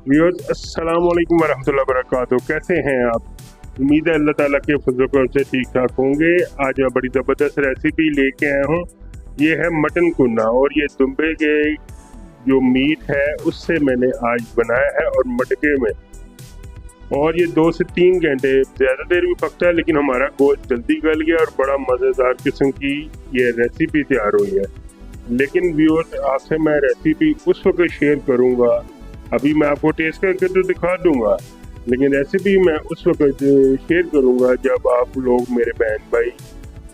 Viewers अस्सलाम वालेकुम वरहमतुल्लाहि वबरकातुहू। कैसे हैं आप? उम्मीद है अल्लाह ताला के फजल करम से ठीक ठाक होंगे। आज मैं बड़ी ज़बरदस्त रेसिपी लेके आया हूँ। ये है मटन कुन्ना और ये दुम्बे के जो मीट है उससे मैंने आज बनाया है और मटके में। और ये 2 से 3 घंटे ज़्यादा देर भी पकता है, लेकिन हमारा गोश्त जल्दी गल गया और बड़ा मज़ेदार किस्म की ये रेसिपी तैयार हुई है। लेकिन व्यूअर्स आपसे मैं रेसिपी उस वक्त शेयर करूँगा, अभी मैं आपको टेस्ट करके तो दिखा दूंगा, लेकिन रेसिपी मैं उस वक्त शेयर करूंगा जब आप लोग मेरे बहन भाई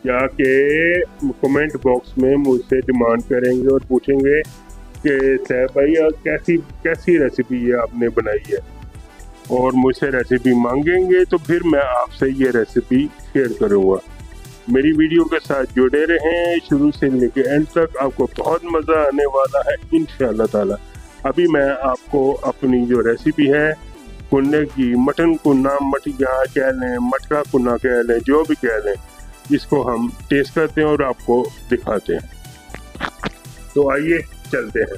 जाके कमेंट बॉक्स में मुझसे डिमांड करेंगे और पूछेंगे कि सैफ भाई कैसी कैसी रेसिपी ये आपने बनाई है, और मुझसे रेसिपी मांगेंगे तो फिर मैं आपसे ये रेसिपी शेयर करूंगा। मेरी वीडियो के साथ जुड़े रहें, शुरू से लेकर एंड तक, आपको बहुत मज़ा आने वाला है इंशाअल्लाह ताला। अभी मैं आपको अपनी जो रेसिपी है कुन्ने की, मटन कुन्ना, मटिया कह लें, मटका कुन्ना कह लें, जो भी कह लें, इसको हम टेस्ट करते हैं और आपको दिखाते हैं। तो आइए चलते हैं।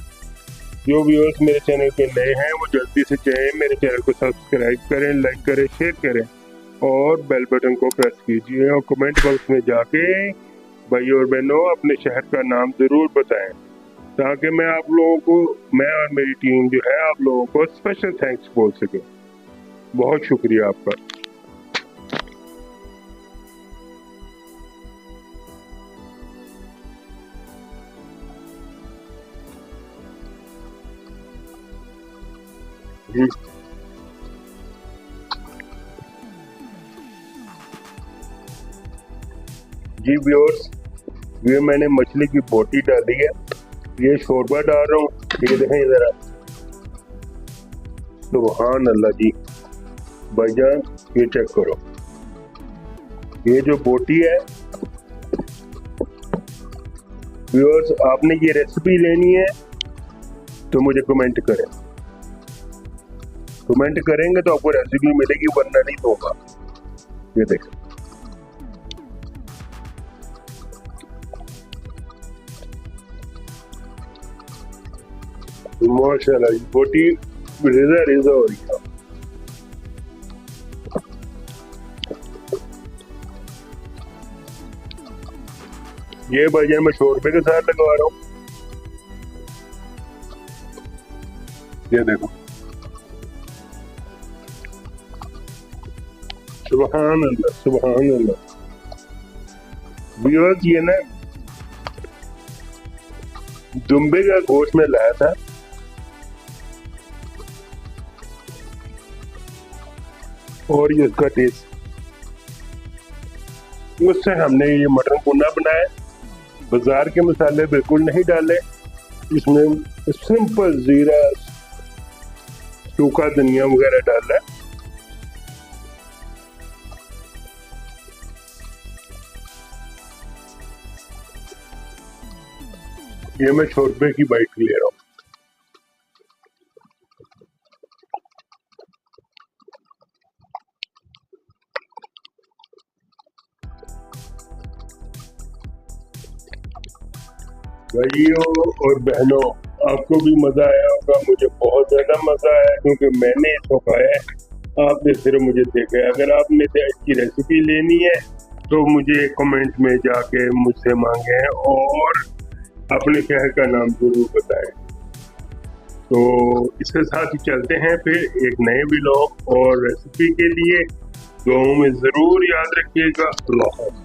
जो व्यूअर्स मेरे चैनल पे नए हैं वो जल्दी से चाहे मेरे चैनल को सब्सक्राइब करें, लाइक करें, शेयर करें और बेल बटन को प्रेस कीजिए। और कमेंट बॉक्स में जाके भाई और बहनों अपने शहर का नाम ज़रूर बताएं, ताकि मैं आप लोगों को, मैं और मेरी टीम जो है आप लोगों को स्पेशल थैंक्स बोल सके। बहुत शुक्रिया आपका। जी जी व्यूअर्स, ये मैंने मछली की बोटी डाली है, ये शोरबा डाल रहा हूँ, ये देखें ज़रा। सुभान अल्लाह जी भाईजान, ये चेक करो, ये जो बोटी है व्यूअर्स, आपने ये रेसिपी लेनी है तो मुझे कमेंट करें, कमेंट करेंगे तो आपको रेसिपी मिलेगी, वरना नहीं दूंगा। ये देखें, माशाल्लाह बोटी रेजा हो रही है। ये भाईजान मैं शोरबे के साथ लगवा रहा हूँ, ये देखो। सुभान अल्लाह, सुभान अल्लाह। व्यूअर्स, ये ना दुम्बे का गोश्त में लाया था और ये उसका टेस्ट, उससे हमने ये मटन कुन्ना बनाया। बाजार के मसाले बिल्कुल नहीं डाले, इसमें सिंपल जीरा, सूखा धनिया वगैरह डाला है। ये मैं शोरबे की बाइट ले रहा हूँ। भाइयों और बहनों, आपको भी मजा आया होगा, मुझे बहुत ज्यादा मजा आया, क्योंकि मैंने इसको खाया है, आपने सिर्फ मुझे देखा है। अगर आपने इसकी रेसिपी लेनी है तो मुझे कमेंट में जाके मुझसे मांगे और अपने शहर का नाम जरूर बताएं। तो इसके साथ ही चलते हैं फिर एक नए व्लॉग और रेसिपी के लिए। दुआओं में जरूर याद रखिएगा। अल्लाह हाफ़िज़।